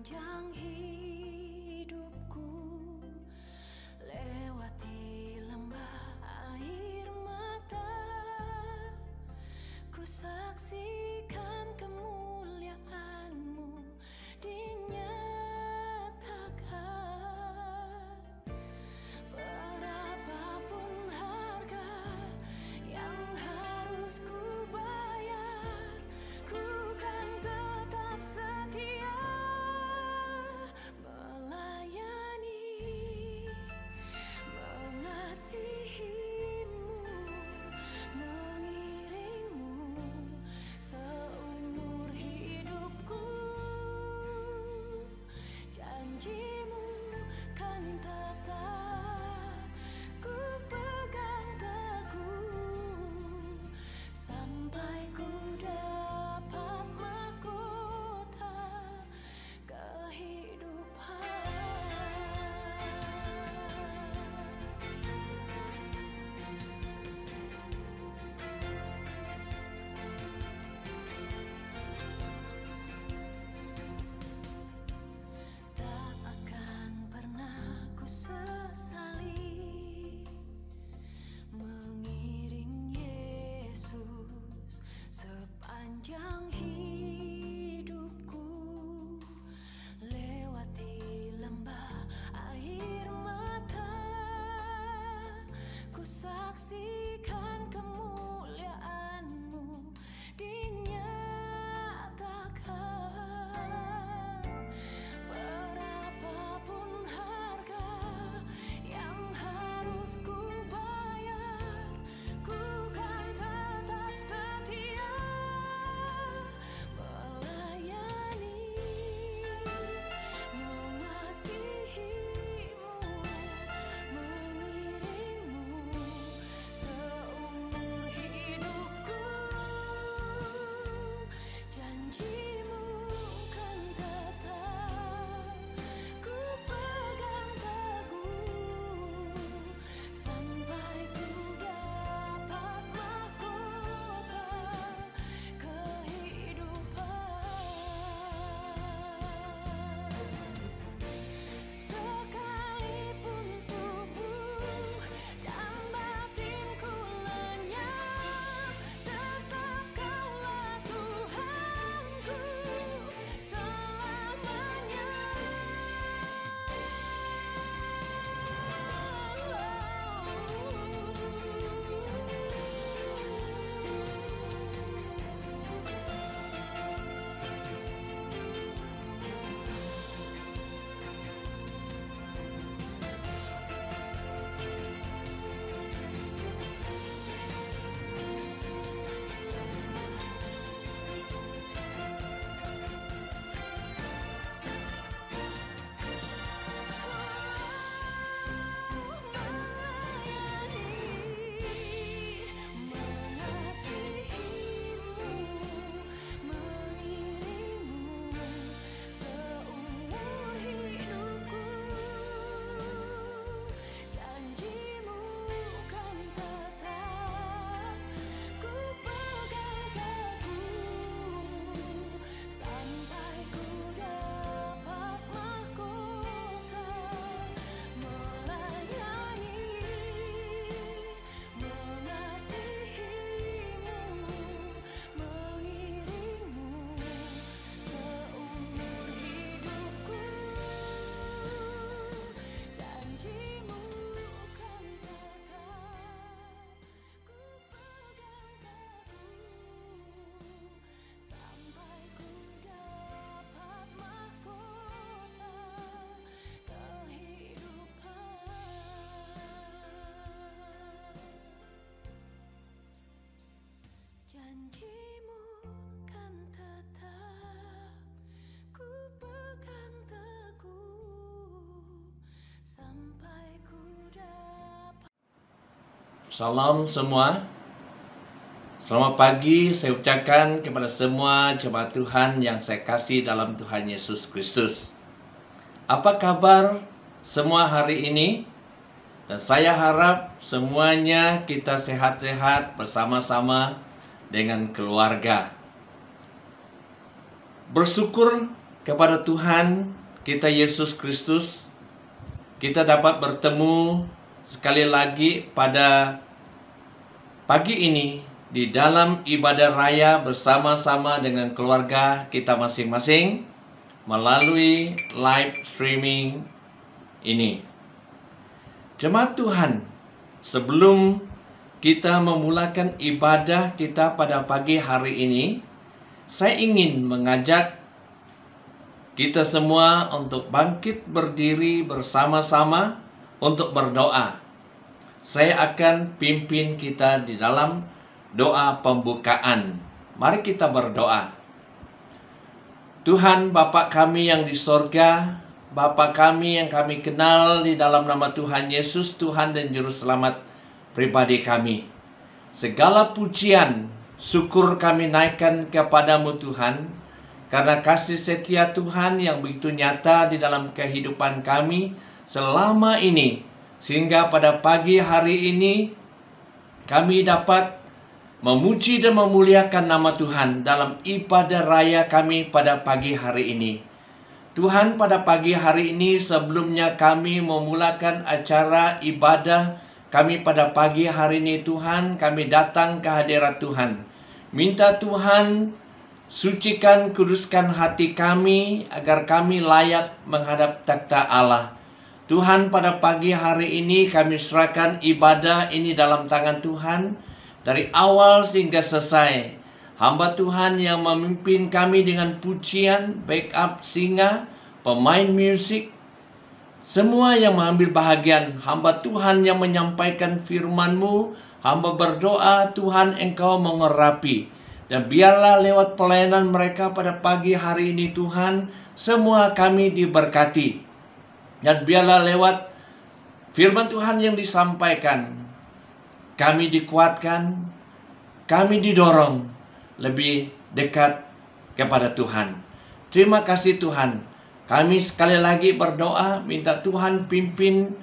Sepanjang hidupku lewati lembah air mata, ku saksikan kemuliaan-Mu dinyatakan. Berapapun harga yang harus ku bayar, ku kan tetap setia melayani, mengasihi-Mu, mengiring-Mu seumur hidupku. Janji-Mu kan tetap ku pegang teguh sampai ku dapat mahkota kehidupan. Tak akan pernah ku sesali mengiring Yesus sepanjang hidupku lewati lembah air mata, ku saksikan kemuliaan-Mu dinyatakan. Berapapun harga yang harus ku bayar, ku kan tetap setia melayani, mengasihi-Mu, mengiring-Mu seumur hidupku. Janji-Mu kan tetap ku pegang teguh sampai ku dapat mahkota kehidupan. Sekalipun tubuh dan batinku lenyap, tetap Kaulah Tuhanku selamanya. Janji-Mu kan tetap ku pegang teguh sampai ku dapat. Salam semua. Selamat pagi saya ucapkan kepada semua jemaat Tuhan yang saya kasih dalam Tuhan Yesus Kristus. Apa kabar semua hari ini? Dan saya harap semuanya kita sehat-sehat bersama-sama dengan keluarga. Bersyukur kepada Tuhan kita Yesus Kristus, kita dapat bertemu sekali lagi pada pagi ini di dalam ibadah raya bersama-sama dengan keluarga kita masing-masing melalui live streaming ini. Jemaat Tuhan, sebelum kita memulakan ibadah kita pada pagi hari ini, saya ingin mengajak kita semua untuk bangkit berdiri bersama-sama untuk berdoa. Saya akan pimpin kita di dalam doa pembukaan. Mari kita berdoa. Tuhan Bapa kami yang di sorga, Bapa kami yang kami kenal di dalam nama Tuhan Yesus, Tuhan dan Juru Selamat pribadi kami. Segala pujian, syukur kami naikkan kepadamu Tuhan, karena kasih setia Tuhan yang begitu nyata di dalam kehidupan kami selama ini. Sehingga pada pagi hari ini kami dapat memuji dan memuliakan nama Tuhan dalam ibadah raya kami pada pagi hari ini. Tuhan, pada pagi hari ini sebelumnya kami memulakan acara ibadah kami pada pagi hari ini, Tuhan, kami datang ke hadirat Tuhan. Minta Tuhan sucikan, kuduskan hati kami agar kami layak menghadap takhta Allah. Tuhan, pada pagi hari ini kami serahkan ibadah ini dalam tangan Tuhan dari awal hingga selesai. Hamba Tuhan yang memimpin kami dengan pujian, backup singa, pemain musik, semua yang mengambil bahagian. Hamba Tuhan yang menyampaikan firman-Mu, hamba berdoa Tuhan Engkau mengurapi. Dan biarlah lewat pelayanan mereka pada pagi hari ini Tuhan, semua kami diberkati. Dan biarlah lewat firman Tuhan yang disampaikan, kami dikuatkan, kami didorong lebih dekat kepada Tuhan. Terima kasih Tuhan. Kami sekali lagi berdoa, minta Tuhan pimpin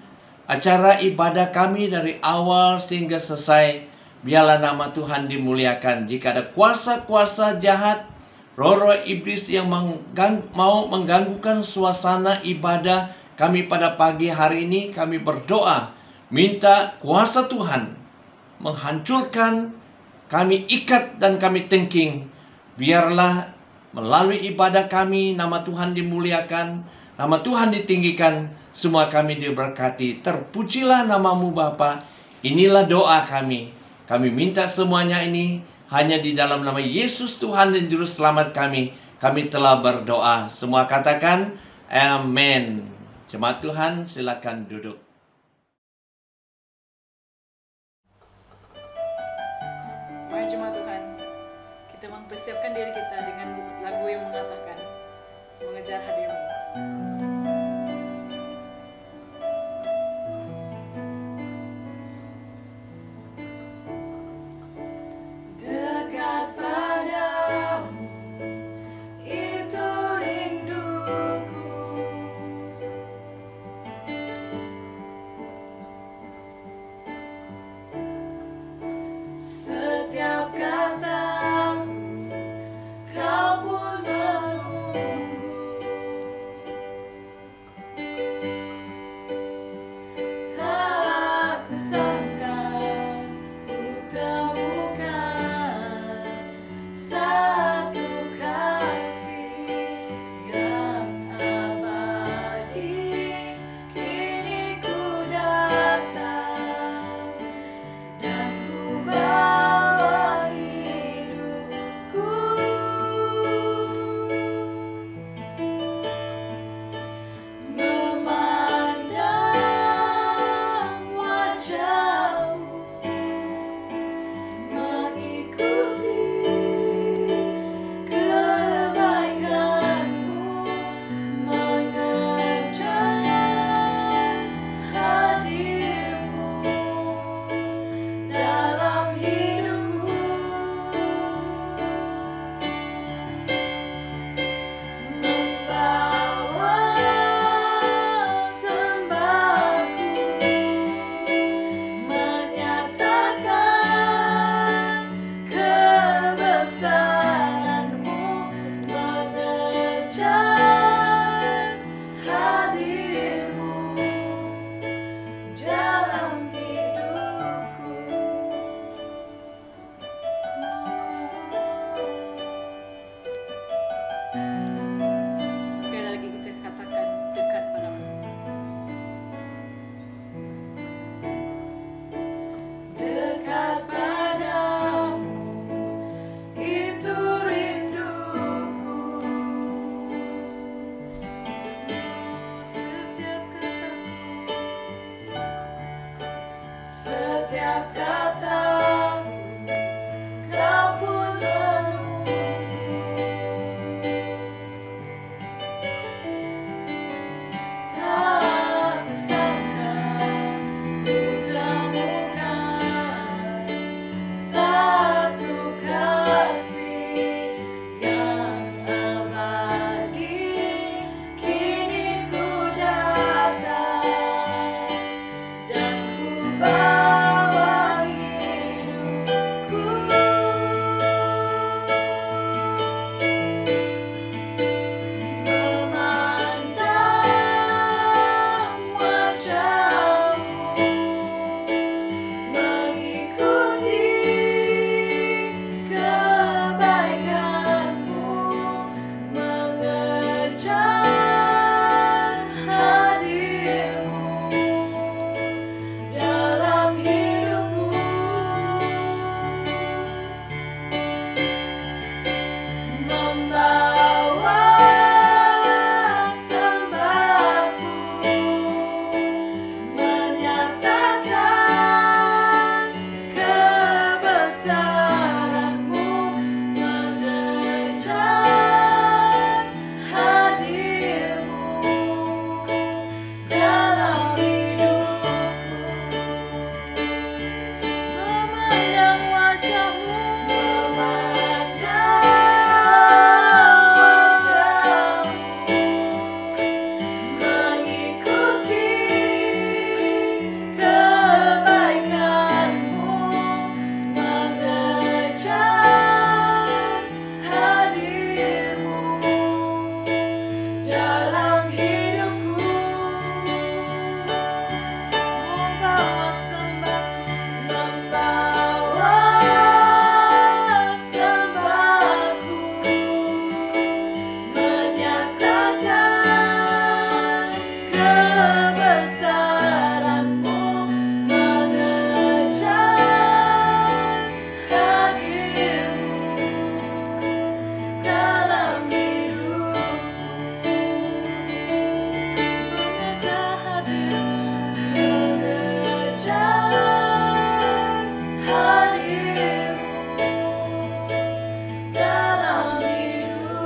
acara ibadah kami dari awal sehingga selesai. Biarlah nama Tuhan dimuliakan. Jika ada kuasa-kuasa jahat, roh-roh iblis yang mau mengganggukan suasana ibadah kami pada pagi hari ini, kami berdoa, minta kuasa Tuhan menghancurkan, kami ikat dan kami tengking. Biarlah melalui ibadah kami, nama Tuhan dimuliakan, nama Tuhan ditinggikan, semua kami diberkati. Terpujilah namamu Bapa. Inilah doa kami. Kami minta semuanya ini hanya di dalam nama Yesus Tuhan dan Juru Selamat kami. Kami telah berdoa. Semua katakan amin. Jemaat Tuhan silakan duduk. Mari jemaat Tuhan, kita mempersiapkan diri kita dengan lagu yang mengatakan mengejar hadirmu. Dekat padamu, itu rinduku. Setiap kataku, kau pun menunggu. setiap kataku, kau pun menunggu. Tak kusangka ku temukan satu kasih yang abadi. Kini ku datang dan ku bawa hidupku, memandang wajahmu, mengikuti kebaikanmu, mengejar hadirmu dalam hidupku, membawa sembahku, menyatakan kebesaranmu, mengejar hadirmu dalam hidupku, memandang wajahmu, mengikuti kebaikanmu, mengejar hadirmu dalam hidupku, membawa sembahku, menyatakan kebesaranmu, mengejar hadirmu dalam hidupku, mengejar hadirmu, mengejar hadirmu dalam hidupku,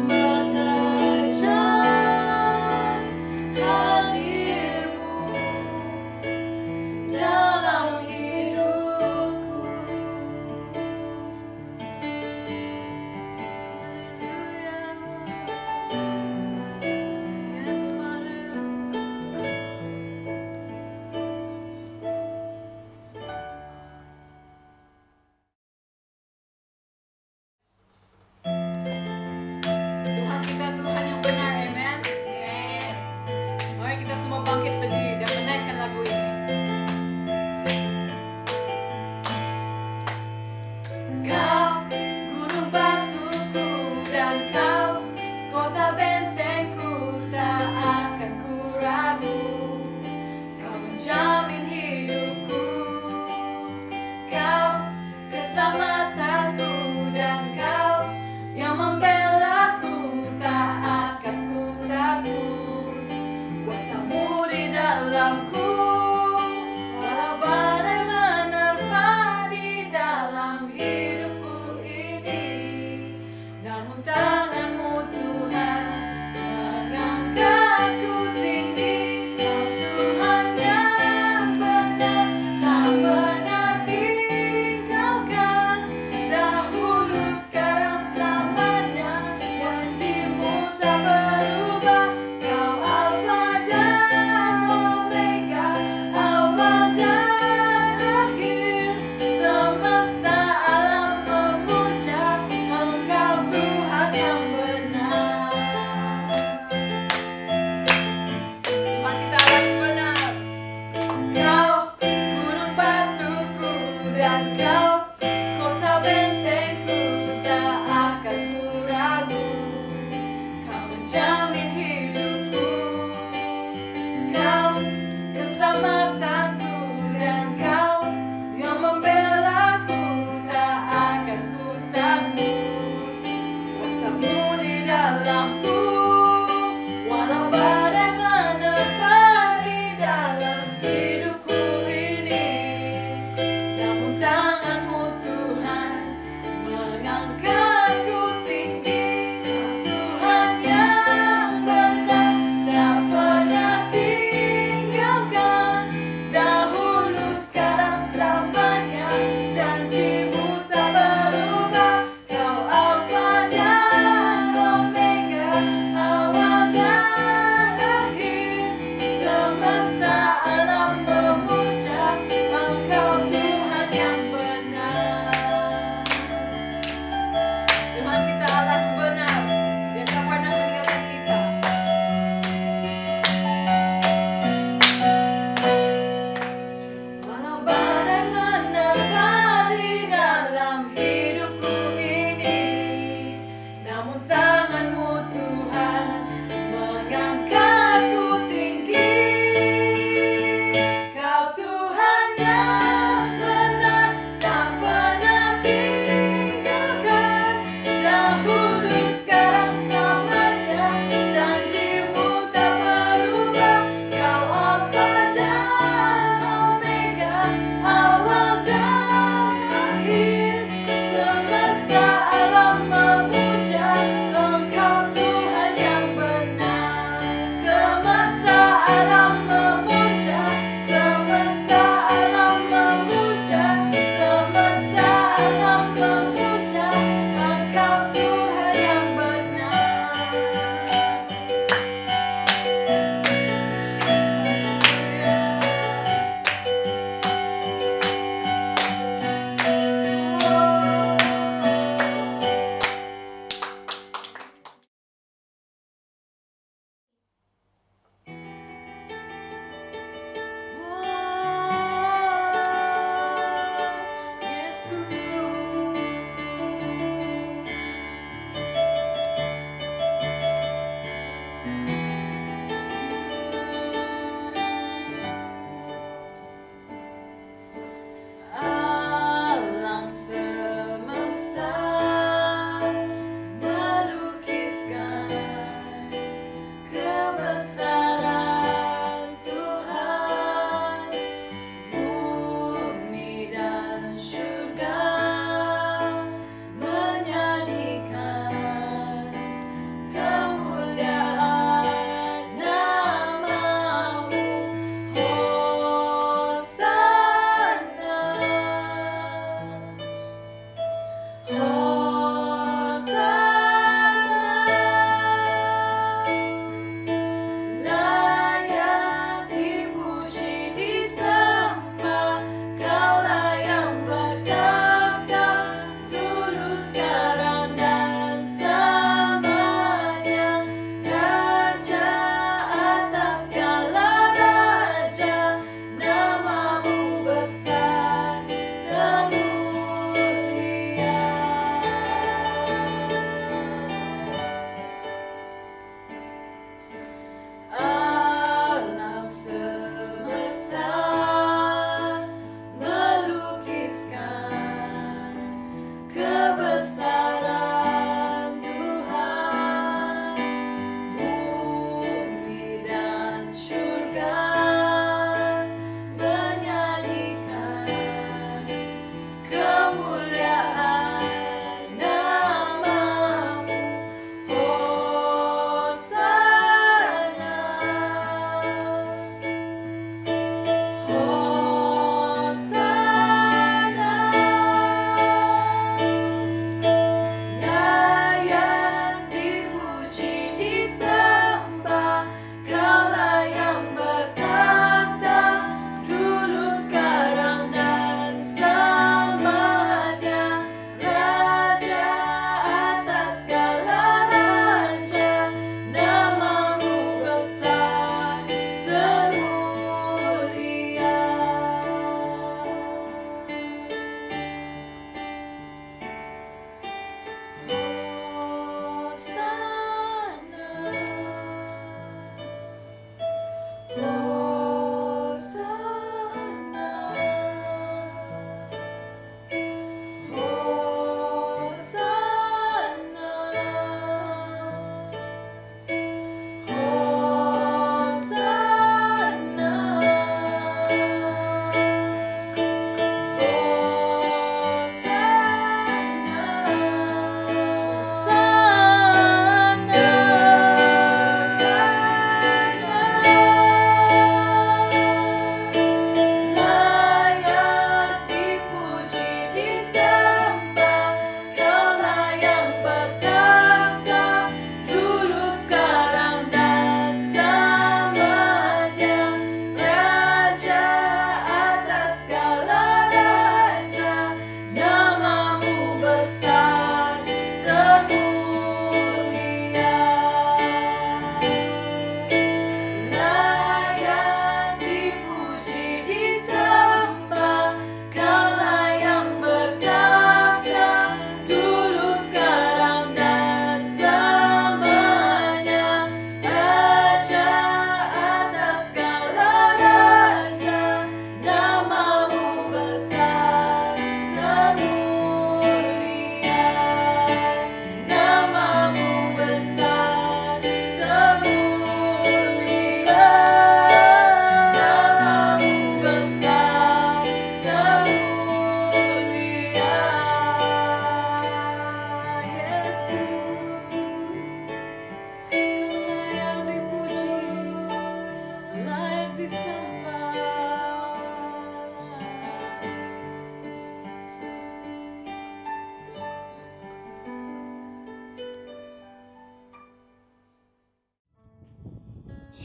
mengejar hadirmu dalam hidupku. Haleluya. Yes, Father. Tuhan kita Tuhan yang benar, amen. Mari kita semua bangkit berdiri dan menaikkan lagu ini. Kau gunung batuku dan kau kota bentengku, tak akan ku ragu. Kau menjamin hidupku, kau keselamatanku, dan kau yang membelaku, tak akan ku takut. Kuasamu di dalamku, walau badai menerpa di dalam hidupku ini, namun tanganmu Tuhan mengangkatku tinggi. Kau Tuhan yang benar, tak pernah tinggalkan, dahulu sekarang selamanya, janjimu tak berubah. Kau Alfa dan Omega,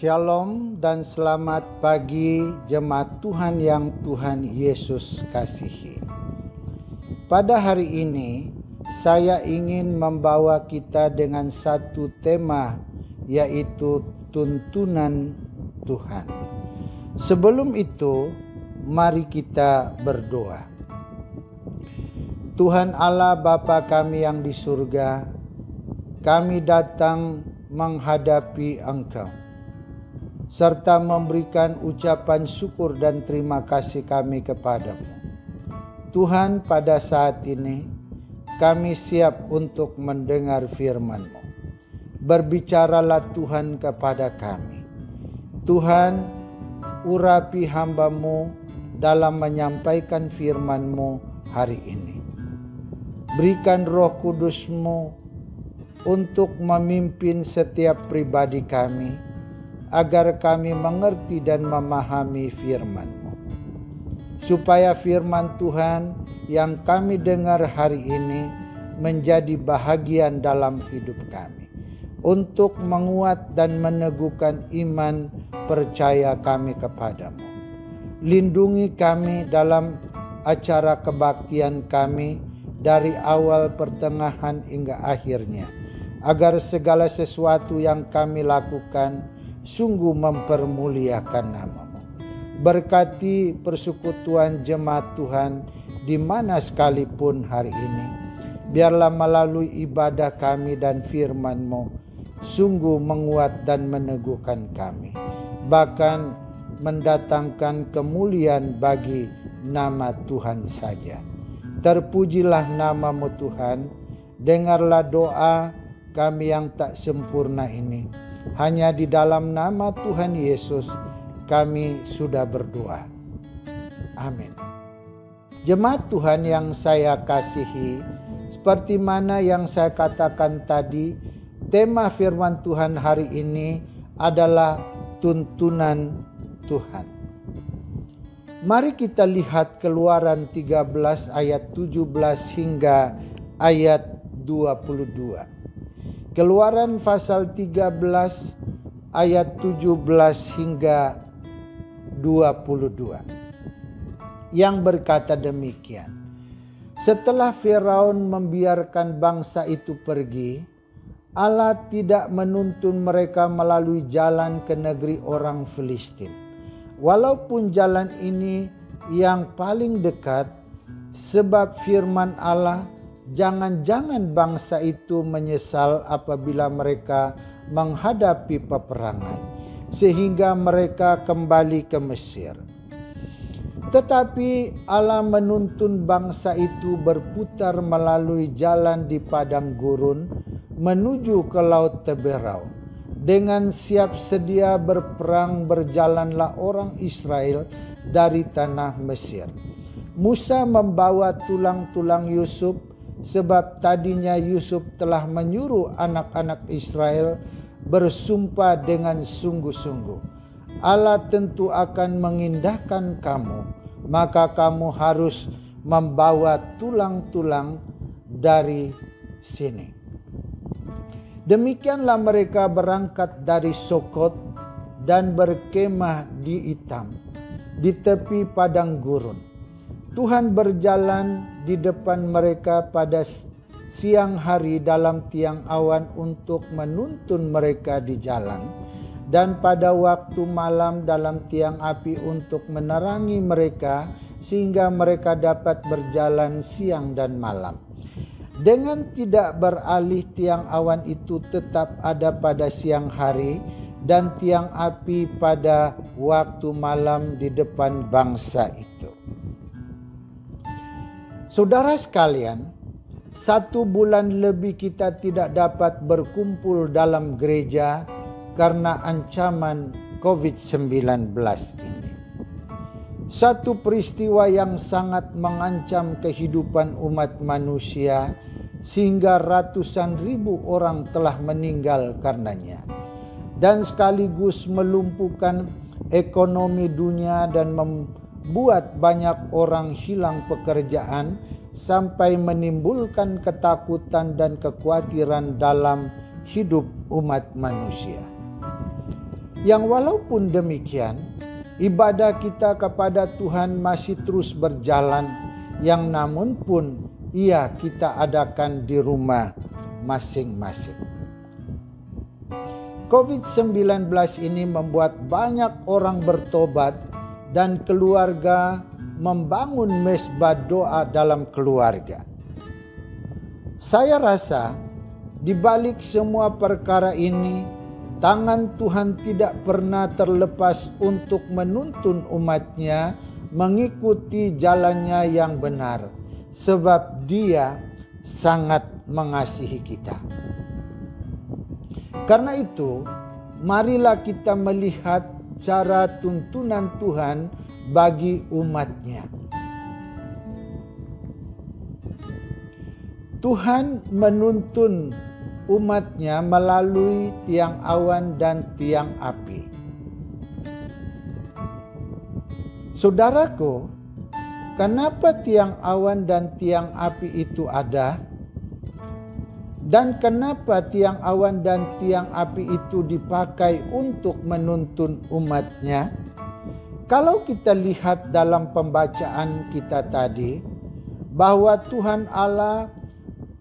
Shalom dan selamat pagi jemaat Tuhan yang Tuhan Yesus kasihi. Pada hari ini saya ingin membawa kita dengan satu tema, yaitu tuntunan Tuhan. Sebelum itu, mari kita berdoa. Tuhan Allah Bapa kami yang di surga, kami datang menghadapi Engkau, serta memberikan ucapan syukur dan terima kasih kami kepadamu. Tuhan, pada saat ini kami siap untuk mendengar firman-Mu. Berbicaralah Tuhan kepada kami. Tuhan, urapi hamba-Mu dalam menyampaikan firman-Mu hari ini. Berikan Roh Kudus-Mu untuk memimpin setiap pribadi kami, agar kami mengerti dan memahami firman-Mu. Supaya firman Tuhan yang kami dengar hari ini menjadi bahagian dalam hidup kami, untuk menguat dan meneguhkan iman percaya kami kepadamu. Lindungi kami dalam acara kebaktian kami dari awal, pertengahan hingga akhirnya, agar segala sesuatu yang kami lakukan sungguh mempermuliakan nama-Mu. Berkati persekutuan jemaat Tuhan di mana sekalipun hari ini. Biarlah melalui ibadah kami dan firman-Mu sungguh menguat dan meneguhkan kami, bahkan mendatangkan kemuliaan bagi nama Tuhan saja. Terpujilah nama-Mu Tuhan. Dengarlah doa kami yang tak sempurna ini. Hanya di dalam nama Tuhan Yesus kami sudah berdoa. Amin. Jemaat Tuhan yang saya kasihi, seperti mana yang saya katakan tadi, tema firman Tuhan hari ini adalah tuntunan Tuhan. Mari kita lihat Keluaran 13 ayat 17 hingga ayat 22. Keluaran pasal 13 ayat 17 hingga 22 yang berkata demikian. Setelah Firaun membiarkan bangsa itu pergi, Allah tidak menuntun mereka melalui jalan ke negeri orang Filistin. Walaupun jalan ini yang paling dekat, sebab firman Allah, jangan-jangan bangsa itu menyesal apabila mereka menghadapi peperangan, sehingga mereka kembali ke Mesir. Tetapi Allah menuntun bangsa itu berputar melalui jalan di padang gurun menuju ke Laut Teberau. Dengan siap sedia berperang berjalanlah orang Israel dari tanah Mesir. Musa membawa tulang-tulang Yusuf, sebab tadinya Yusuf telah menyuruh anak-anak Israel bersumpah dengan sungguh-sungguh, Allah tentu akan mengindahkan kamu, maka kamu harus membawa tulang-tulang dari sini. Demikianlah mereka berangkat dari Sokot dan berkemah di Itam, di tepi padang gurun. Tuhan berjalan di depan mereka pada siang hari dalam tiang awan untuk menuntun mereka di jalan, dan pada waktu malam dalam tiang api untuk menerangi mereka, sehingga mereka dapat berjalan siang dan malam. Dengan tidak beralih, tiang awan itu tetap ada pada siang hari, dan tiang api pada waktu malam di depan bangsa itu. Saudara sekalian, 1 bulan lebih kita tidak dapat berkumpul dalam gereja karena ancaman COVID-19 ini. Satu peristiwa yang sangat mengancam kehidupan umat manusia, sehingga ratusan ribu orang telah meninggal karenanya, dan sekaligus melumpuhkan ekonomi dunia dan membuat banyak orang hilang pekerjaan, sampai menimbulkan ketakutan dan kekhawatiran dalam hidup umat manusia. yang walaupun demikian, ibadah kita kepada Tuhan masih terus berjalan, yang namun pun ia kita adakan di rumah masing-masing. COVID-19 ini membuat banyak orang bertobat dan keluarga membangun mezbah doa dalam keluarga. Saya rasa di balik semua perkara ini, tangan Tuhan tidak pernah terlepas untuk menuntun umat-Nya mengikuti jalannya yang benar, sebab Dia sangat mengasihi kita. Karena itu, marilah kita melihat cara tuntunan Tuhan bagi umat-Nya. Tuhan menuntun umat-Nya melalui tiang awan dan tiang api. Saudaraku, kenapa tiang awan dan tiang api itu ada? Dan kenapa tiang awan dan tiang api itu dipakai untuk menuntun umat-Nya? Kalau kita lihat dalam pembacaan kita tadi, bahwa Tuhan Allah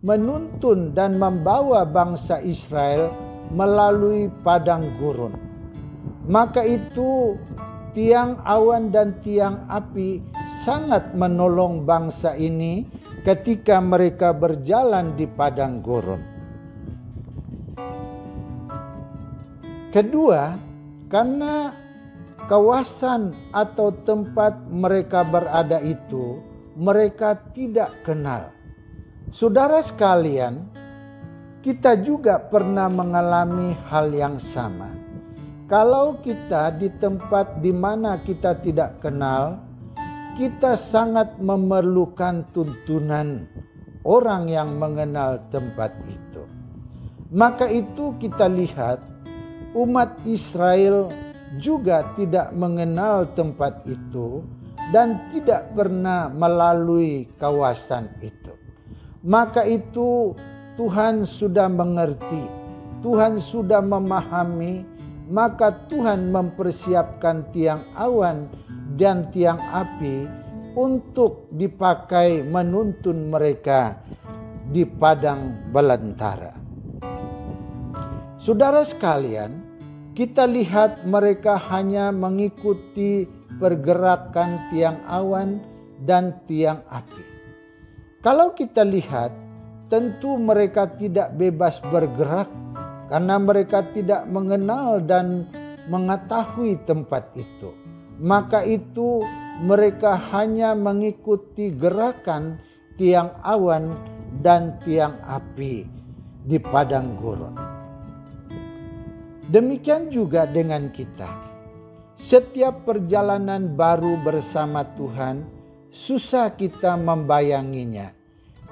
menuntun dan membawa bangsa Israel melalui padang gurun. Maka itu tiang awan dan tiang api sangat menolong bangsa ini ketika mereka berjalan di padang gurun. Kedua, karena kawasan atau tempat mereka berada itu mereka tidak kenal. Saudara sekalian, kita juga pernah mengalami hal yang sama. Kalau kita di tempat di mana kita tidak kenal, kita sangat memerlukan tuntunan orang yang mengenal tempat itu. Maka itu kita lihat umat Israel juga tidak mengenal tempat itu dan tidak pernah melalui kawasan itu. Maka itu Tuhan sudah mengerti, Tuhan sudah memahami, maka Tuhan mempersiapkan tiang awan dan tiang api untuk dipakai menuntun mereka di padang belantara. Saudara sekalian, kita lihat mereka hanya mengikuti pergerakan tiang awan dan tiang api. Kalau kita lihat, tentu mereka tidak bebas bergerak karena mereka tidak mengenal dan mengetahui tempat itu. Maka itu mereka hanya mengikuti gerakan tiang awan dan tiang api di padang gurun. Demikian juga dengan kita. Setiap perjalanan baru bersama Tuhan, susah kita membayanginya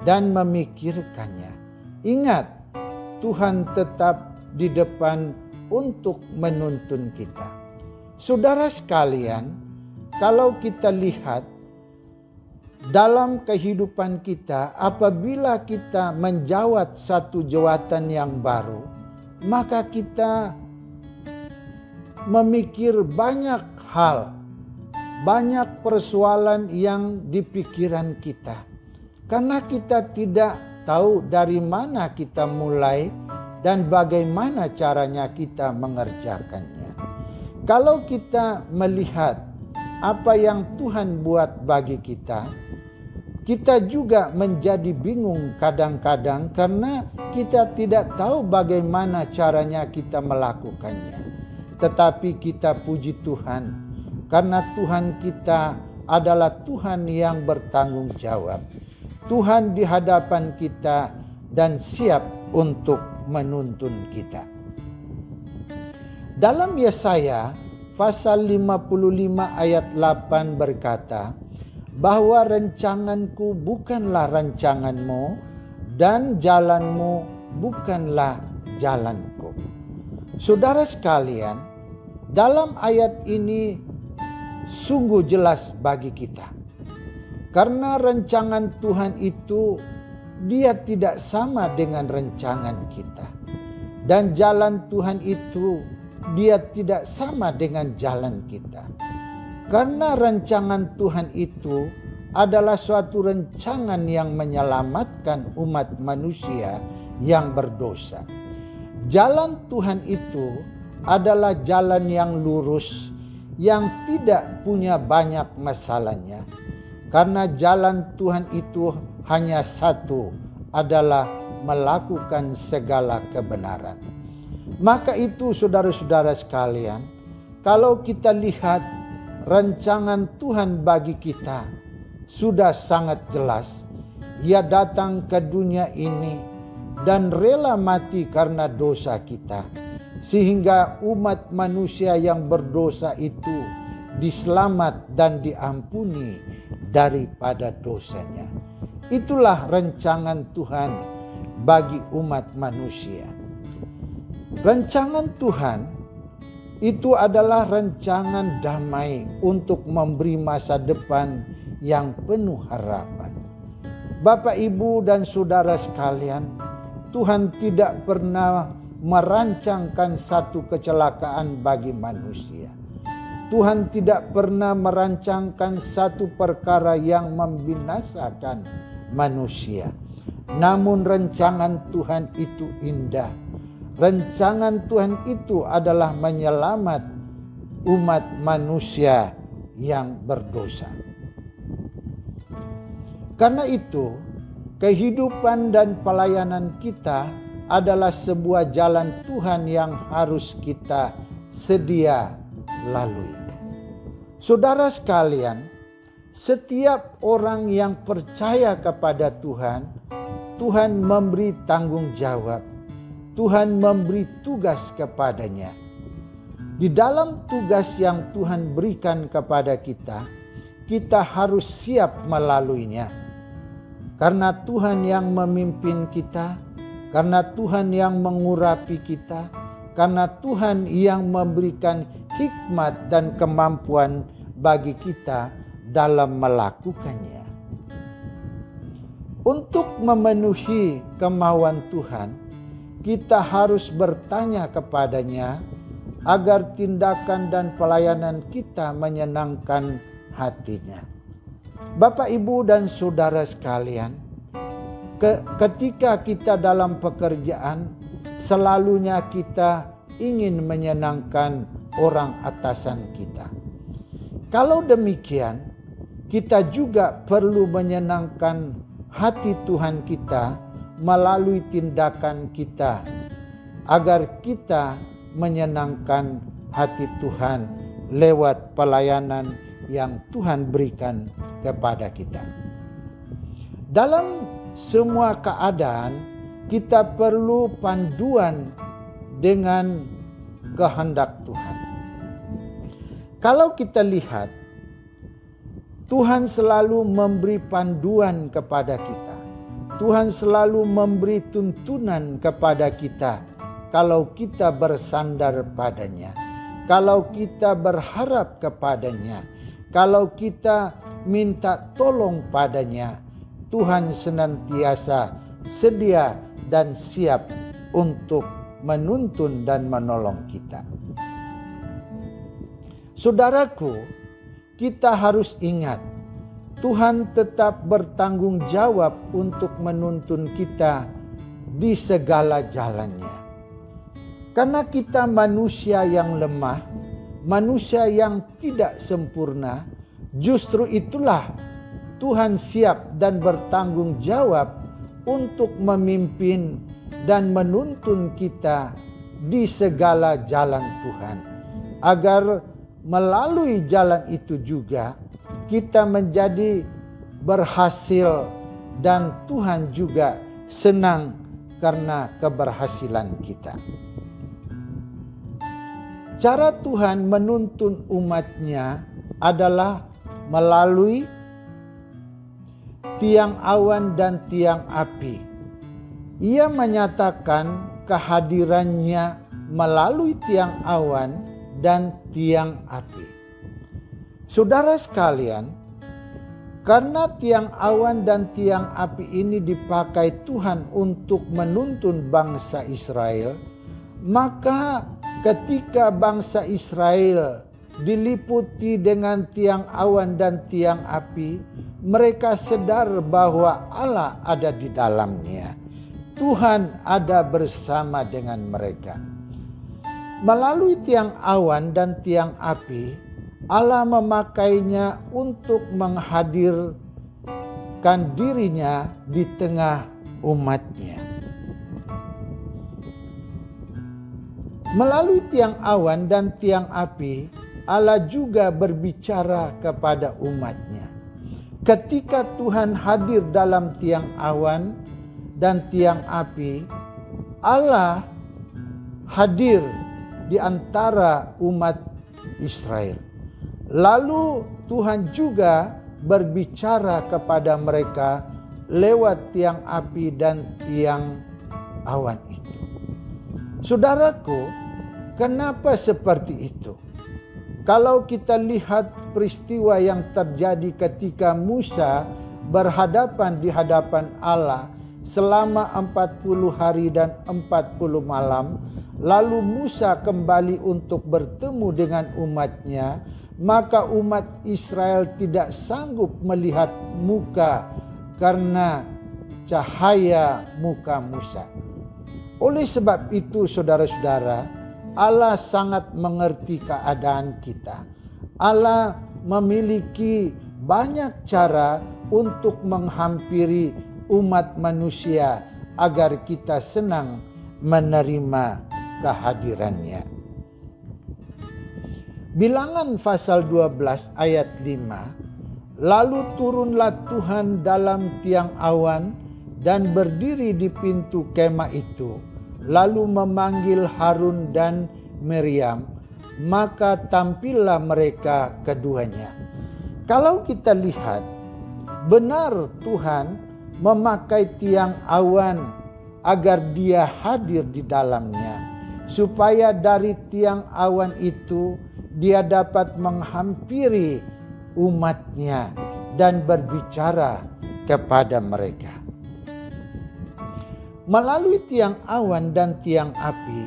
dan memikirkannya. Ingat, Tuhan tetap di depan untuk menuntun kita. Saudara sekalian, kalau kita lihat dalam kehidupan kita, apabila kita menjawat satu jawatan yang baru, maka kita memikir banyak hal, banyak persoalan yang di pikiran kita. Karena kita tidak tahu dari mana kita mulai dan bagaimana caranya kita mengerjakannya. Kalau kita melihat apa yang Tuhan buat bagi kita, kita juga menjadi bingung kadang-kadang karena kita tidak tahu bagaimana caranya kita melakukannya. Tetapi kita puji Tuhan karena Tuhan kita adalah Tuhan yang bertanggung jawab. Tuhan di hadapan kita dan siap untuk menuntun kita. Dalam Yesaya pasal 55 ayat 8 berkata, bahwa rancanganku bukanlah rancanganmu dan jalanmu bukanlah jalanku. Saudara sekalian, dalam ayat ini sungguh jelas bagi kita. Karena rancangan Tuhan itu dia tidak sama dengan rancangan kita. Dan jalan Tuhan itu dia tidak sama dengan jalan kita. Karena rancangan Tuhan itu adalah suatu rancangan yang menyelamatkan umat manusia yang berdosa. Jalan Tuhan itu adalah jalan yang lurus, yang tidak punya banyak masalahnya. Karena jalan Tuhan itu hanya satu, adalah melakukan segala kebenaran. Maka itu saudara-saudara sekalian, kalau kita lihat rancangan Tuhan bagi kita sudah sangat jelas. Ia datang ke dunia ini dan rela mati karena dosa kita, sehingga umat manusia yang berdosa itu diselamat dan diampuni daripada dosanya. Itulah rancangan Tuhan bagi umat manusia. Rancangan Tuhan itu adalah rancangan damai untuk memberi masa depan yang penuh harapan. Bapak, Ibu, dan saudara sekalian, Tuhan tidak pernah merancangkan satu kecelakaan bagi manusia. Tuhan tidak pernah merancangkan satu perkara yang membinasakan manusia. Namun rancangan Tuhan itu indah. Rancangan Tuhan itu adalah menyelamat umat manusia yang berdosa. Karena itu, kehidupan dan pelayanan kita adalah sebuah jalan Tuhan yang harus kita sedia lalui. Saudara sekalian, setiap orang yang percaya kepada Tuhan, Tuhan memberi tanggung jawab. Tuhan memberi tugas kepadanya. Di dalam tugas yang Tuhan berikan kepada kita, kita harus siap melaluinya. Karena Tuhan yang memimpin kita, karena Tuhan yang mengurapi kita, karena Tuhan yang memberikan hikmat dan kemampuan bagi kita dalam melakukannya. Untuk memenuhi kemauan Tuhan, kita harus bertanya kepadanya agar tindakan dan pelayanan kita menyenangkan hatinya. Bapak, Ibu, dan saudara sekalian, ketika kita dalam pekerjaan, selalunya kita ingin menyenangkan orang atasan kita. Kalau demikian, kita juga perlu menyenangkan hati Tuhan kita melalui tindakan kita, agar kita menyenangkan hati Tuhan lewat pelayanan yang Tuhan berikan kepada kita. Dalam semua keadaan, kita perlu panduan dengan kehendak Tuhan. Kalau kita lihat, Tuhan selalu memberi panduan kepada kita. Tuhan selalu memberi tuntunan kepada kita kalau kita bersandar padanya, kalau kita berharap kepadanya, kalau kita minta tolong padanya. Tuhan senantiasa sedia dan siap untuk menuntun dan menolong kita. Saudaraku, kita harus ingat, Tuhan tetap bertanggung jawab untuk menuntun kita di segala jalannya. Karena kita manusia yang lemah, manusia yang tidak sempurna, justru itulah Tuhan siap dan bertanggung jawab untuk memimpin dan menuntun kita di segala jalan Tuhan. Agar melalui jalan itu juga kita menjadi berhasil dan Tuhan juga senang karena keberhasilan kita. Cara Tuhan menuntun umatnya adalah melalui tiang awan dan tiang api. Ia menyatakan kehadirannya melalui tiang awan dan tiang api. Saudara sekalian, karena tiang awan dan tiang api ini dipakai Tuhan untuk menuntun bangsa Israel, maka ketika bangsa Israel diliputi dengan tiang awan dan tiang api, mereka sadar bahwa Allah ada di dalamnya. Tuhan ada bersama dengan mereka. Melalui tiang awan dan tiang api, Allah memakainya untuk menghadirkan dirinya di tengah umatnya. Melalui tiang awan dan tiang api, Allah juga berbicara kepada umatnya. Ketika Tuhan hadir dalam tiang awan dan tiang api, Allah hadir di antara umat Israel. Lalu Tuhan juga berbicara kepada mereka lewat tiang api dan tiang awan itu. Saudaraku, kenapa seperti itu? Kalau kita lihat peristiwa yang terjadi ketika Musa berhadapan di hadapan Allah selama 40 hari dan 40 malam, lalu Musa kembali untuk bertemu dengan umatnya, maka umat Israel tidak sanggup melihat muka karena cahaya muka Musa. Oleh sebab itu, saudara-saudara, Allah sangat mengerti keadaan kita. Allah memiliki banyak cara untuk menghampiri umat manusia agar kita senang menerima kehadirannya. Bilangan pasal 12 ayat 5, lalu turunlah Tuhan dalam tiang awan dan berdiri di pintu kemah itu, lalu memanggil Harun dan Miriam, maka tampillah mereka keduanya. Kalau kita lihat, benar Tuhan memakai tiang awan agar Dia hadir di dalamnya, supaya dari tiang awan itu Dia dapat menghampiri umatnya dan berbicara kepada mereka. Melalui tiang awan dan tiang api,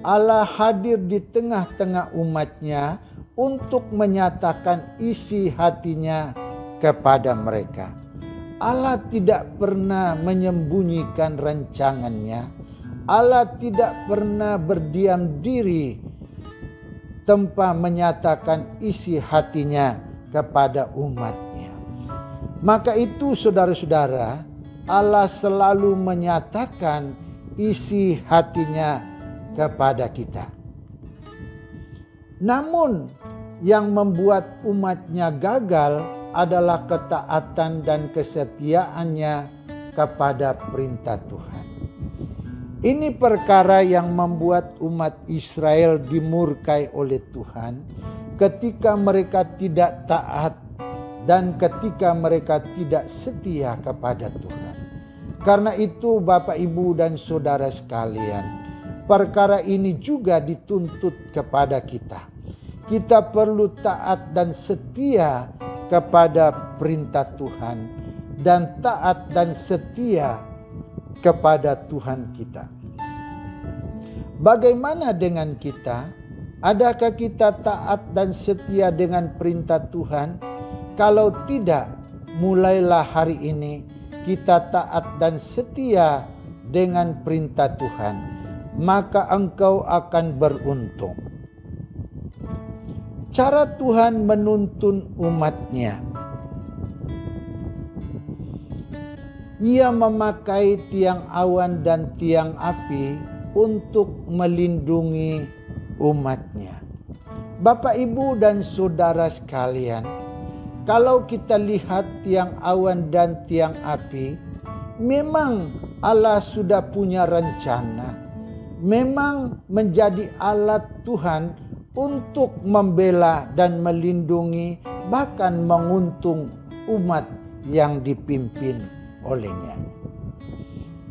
Allah hadir di tengah-tengah umatnya untuk menyatakan isi hatinya kepada mereka. Allah tidak pernah menyembunyikan rancangannya. Allah tidak pernah berdiam diri tanpa menyatakan isi hatinya kepada umatnya. Maka itu, saudara-saudara, Allah selalu menyatakan isi hatinya kepada kita. Namun yang membuat umatnya gagal adalah ketaatan dan kesetiaannya kepada perintah Tuhan. Ini perkara yang membuat umat Israel dimurkai oleh Tuhan ketika mereka tidak taat dan ketika mereka tidak setia kepada Tuhan. Karena itu, Bapak, Ibu, dan saudara sekalian, perkara ini juga dituntut kepada kita. Kita perlu taat dan setia kepada perintah Tuhan dan taat dan setia kepada Tuhan kita. Bagaimana dengan kita? Adakah kita taat dan setia dengan perintah Tuhan? Kalau tidak, mulailah hari ini kita taat dan setia dengan perintah Tuhan, maka engkau akan beruntung. Cara Tuhan menuntun umatnya. Ia memakai tiang awan dan tiang api untuk melindungi umatnya. Bapak, Ibu, dan saudara sekalian, kalau kita lihat tiang awan dan tiang api, memang Allah sudah punya rencana. Memang menjadi alat Tuhan untuk membela dan melindungi, bahkan menguntung umat yang dipimpin olehnya.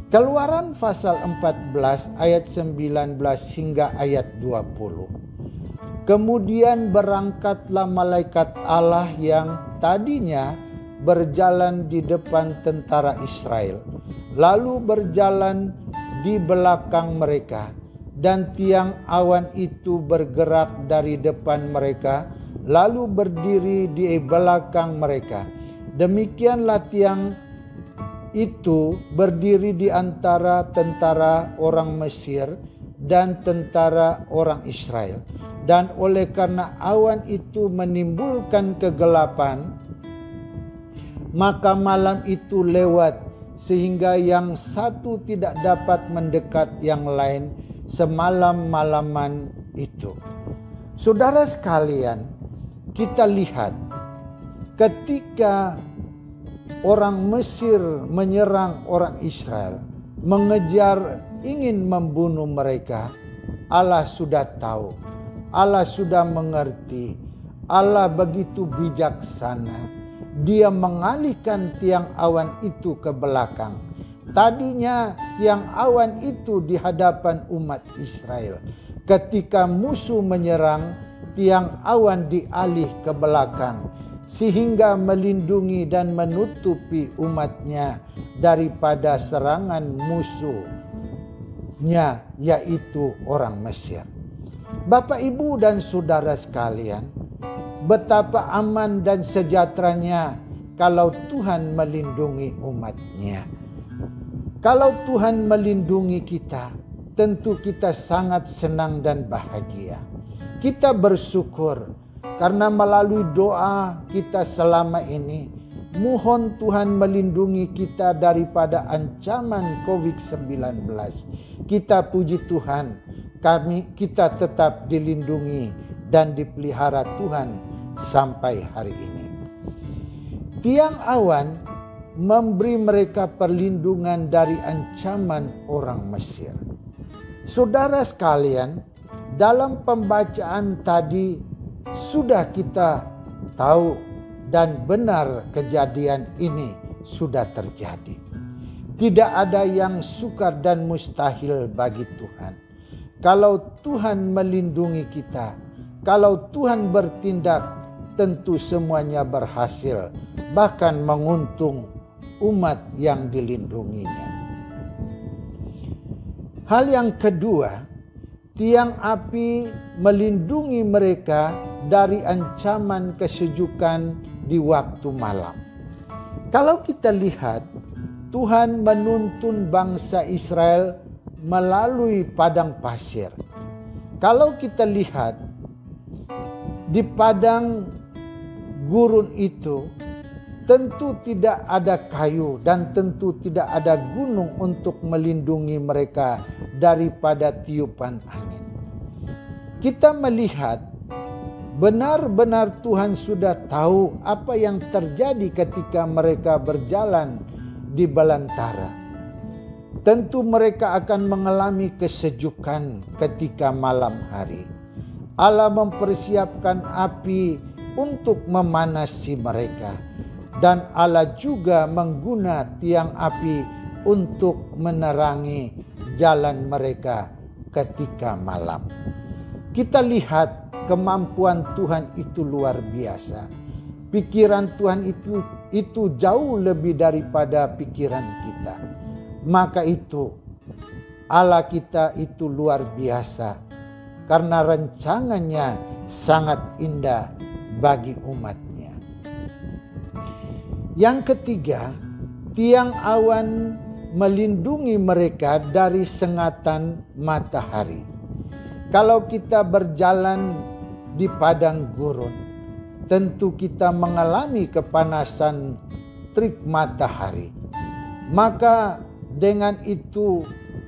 Keluaran pasal 14 ayat 19 hingga ayat 20. Kemudian berangkatlah malaikat Allah yang tadinya berjalan di depan tentara Israel, lalu berjalan di belakang mereka, dan tiang awan itu bergerak dari depan mereka, lalu berdiri di belakang mereka. Demikianlah tiang itu berdiri di antara tentara orang Mesir dan tentara orang Israel. Dan oleh karena awan itu menimbulkan kegelapan, maka malam itu lewat sehingga yang satu tidak dapat mendekat yang lain semalam-malaman itu. Saudara sekalian, kita lihat ketika orang Mesir menyerang orang Israel, mengejar, ingin membunuh mereka, Allah sudah tahu, Allah sudah mengerti, Allah begitu bijaksana. Dia mengalihkan tiang awan itu ke belakang. Tadinya tiang awan itu di hadapan umat Israel. Ketika musuh menyerang, tiang awan dialih ke belakang, sehingga melindungi dan menutupi umatnya daripada serangan musuhnya, yaitu orang Mesir. Bapak, Ibu, dan saudara sekalian, betapa aman dan sejahteranya kalau Tuhan melindungi umatnya. Kalau Tuhan melindungi kita, tentu kita sangat senang dan bahagia. Kita bersyukur karena melalui doa kita selama ini, mohon Tuhan melindungi kita daripada ancaman COVID-19. Kita puji Tuhan, kita tetap dilindungi dan dipelihara Tuhan sampai hari ini. Tiang awan memberi mereka perlindungan dari ancaman orang Mesir. Saudara sekalian, dalam pembacaan tadi sudah kita tahu dan benar kejadian ini sudah terjadi. Tidak ada yang sukar dan mustahil bagi Tuhan. Kalau Tuhan melindungi kita, kalau Tuhan bertindak, tentu semuanya berhasil, bahkan menguntung umat yang dilindunginya. Hal yang kedua, tiang api melindungi mereka dari ancaman kesejukan di waktu malam. Kalau kita lihat, Tuhan menuntun bangsa Israel melalui padang pasir. Kalau kita lihat di padang gurun itu, tentu tidak ada kayu dan tentu tidak ada gunung untuk melindungi mereka daripada tiupan angin. Kita melihat benar-benar Tuhan sudah tahu apa yang terjadi ketika mereka berjalan di belantara. Tentu mereka akan mengalami kesejukan ketika malam hari. Allah mempersiapkan api untuk memanasi mereka. Dan Allah juga menggunakan tiang api untuk menerangi jalan mereka ketika malam. Kita lihat kemampuan Tuhan itu luar biasa. Pikiran Tuhan itu jauh lebih daripada pikiran kita. Maka itu Allah kita itu luar biasa karena rancangannya sangat indah bagi umatnya. Yang ketiga, tiang awan melindungi mereka dari sengatan matahari. Kalau kita berjalan di padang gurun, tentu kita mengalami kepanasan terik matahari. Maka dengan itu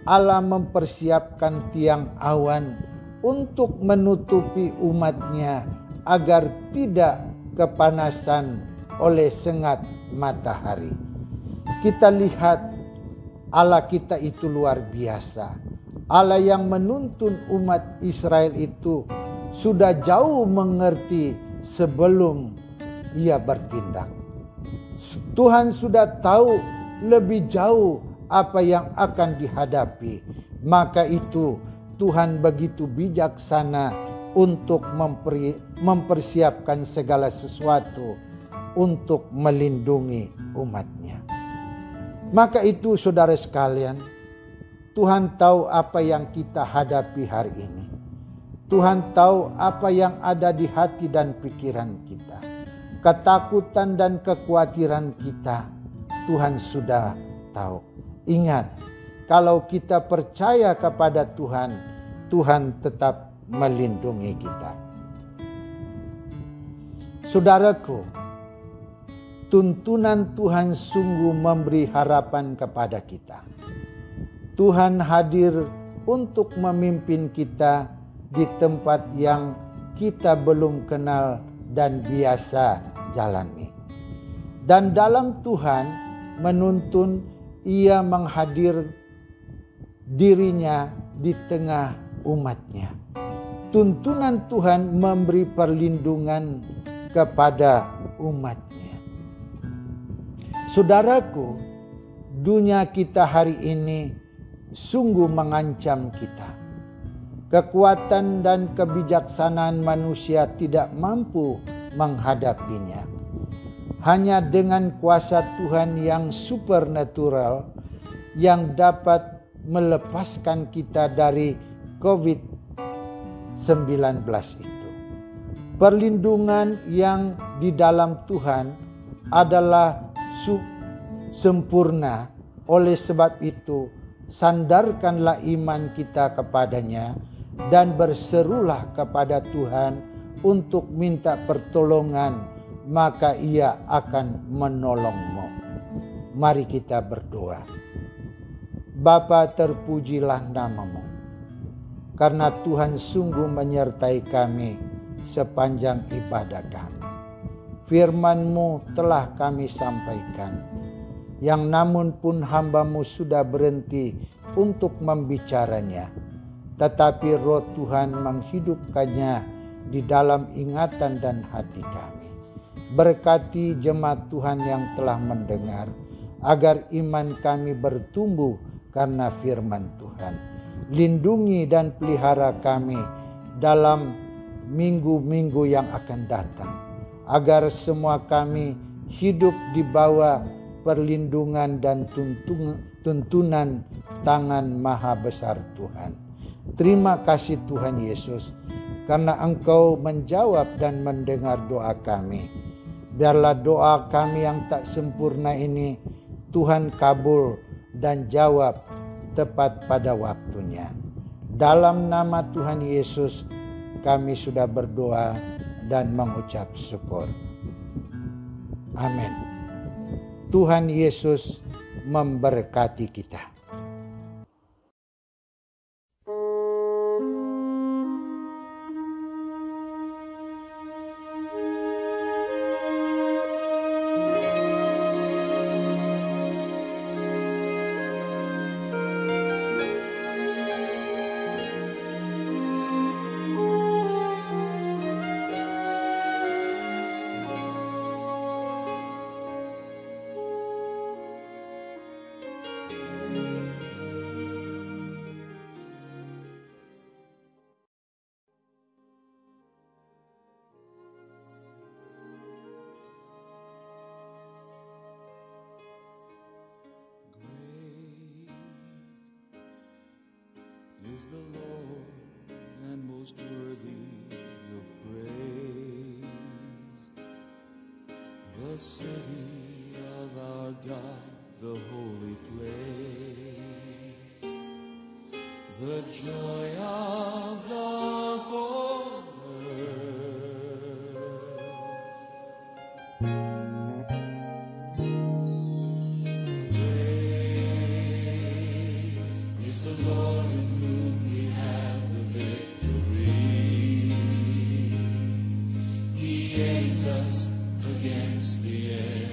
Allah mempersiapkan tiang awan untuk menutupi umatnya agar tidak kepanasan oleh sengat matahari. Kita lihat Allah kita itu luar biasa. Allah yang menuntun umat Israel itu sudah jauh mengerti sebelum ia bertindak. Tuhan sudah tahu lebih jauh apa yang akan dihadapi. Maka itu Tuhan begitu bijaksana untuk mempersiapkan segala sesuatu untuk melindungi umatnya. Maka itu saudara sekalian, Tuhan tahu apa yang kita hadapi hari ini. Tuhan tahu apa yang ada di hati dan pikiran kita. Ketakutan dan kekhawatiran kita, Tuhan sudah tahu. Ingat, kalau kita percaya kepada Tuhan, Tuhan tetap melindungi kita. Saudaraku, tuntunan Tuhan sungguh memberi harapan kepada kita. Tuhan hadir untuk memimpin kita di tempat yang kita belum kenal dan biasa jalani. Dan dalam Tuhan menuntun, Ia menghadir dirinya di tengah umatnya. Tuntunan Tuhan memberi perlindungan kepada umatnya. Saudaraku, dunia kita hari ini sungguh mengancam kita. Kekuatan dan kebijaksanaan manusia tidak mampu menghadapinya. Hanya dengan kuasa Tuhan yang supernatural yang dapat melepaskan kita dari COVID-19 itu. Perlindungan yang di dalam Tuhan adalah sempurna. Oleh sebab itu, sandarkanlah iman kita kepadanya dan berserulah kepada Tuhan untuk minta pertolongan, maka Ia akan menolongmu. Mari kita berdoa. Bapa, terpujilah nama-Mu, karena Tuhan sungguh menyertai kami sepanjang ibadah kami. Firman-Mu telah kami sampaikan, yang namun pun hamba-Mu sudah berhenti untuk membicaranya, tetapi Roh Tuhan menghidupkannya di dalam ingatan dan hati kami. Berkati jemaat Tuhan yang telah mendengar, agar iman kami bertumbuh karena firman Tuhan. Lindungi dan pelihara kami dalam minggu-minggu yang akan datang, agar semua kami hidup di bawah perlindungan dan tuntunan tangan Maha Besar Tuhan. Terima kasih Tuhan Yesus, karena Engkau menjawab dan mendengar doa kami. Biarlah doa kami yang tak sempurna ini Tuhan kabul dan jawab tepat pada waktunya. Dalam nama Tuhan Yesus kami sudah berdoa dan mengucap syukur. Amin. Tuhan Yesus memberkati kita. Is the Lord and most worthy of praise. The city of our God, the holy place, the joy of the whole earth. Great is the Lord in whom we have the victory. He aids us against the enemy.